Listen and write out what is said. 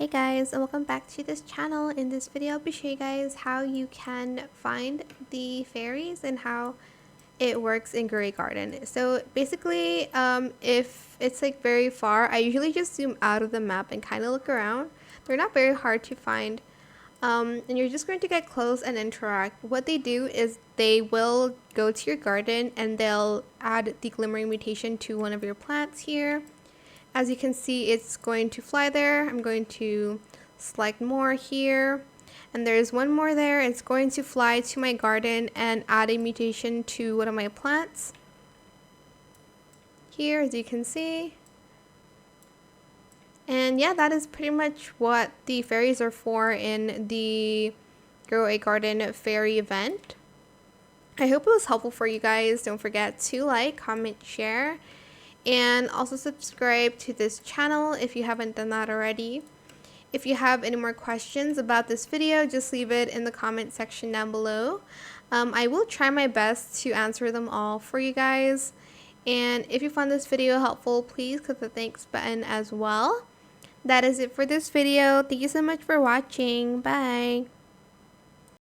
Hey guys, and welcome back to this channel. In this video I'll be showing you guys how you can find the fairies and how it works in Grey Garden. So basically if it's like very far, I usually just zoom out of the map and kind of look around. They're not very hard to find, and you're just going to get close and interact. What they do is they will go to your garden and they'll add the glimmering mutation to one of your plants here. As you can see, it's going to fly there. I'm going to select more here. And there's one more there. It's going to fly to my garden and add a mutation to one of my plants. Here, as you can see. And yeah, that is pretty much what the fairies are for in the Grow a Garden fairy event. I hope it was helpful for you guys. Don't forget to like, comment, share, and also subscribe to this channel if you haven't done that already. If you have any more questions about this video, just leave it in the comment section down below. I will try my best to answer them all for you guys. And if you found this video helpful, please click the thanks button as well. That is it for this video. Thank you so much for watching. Bye.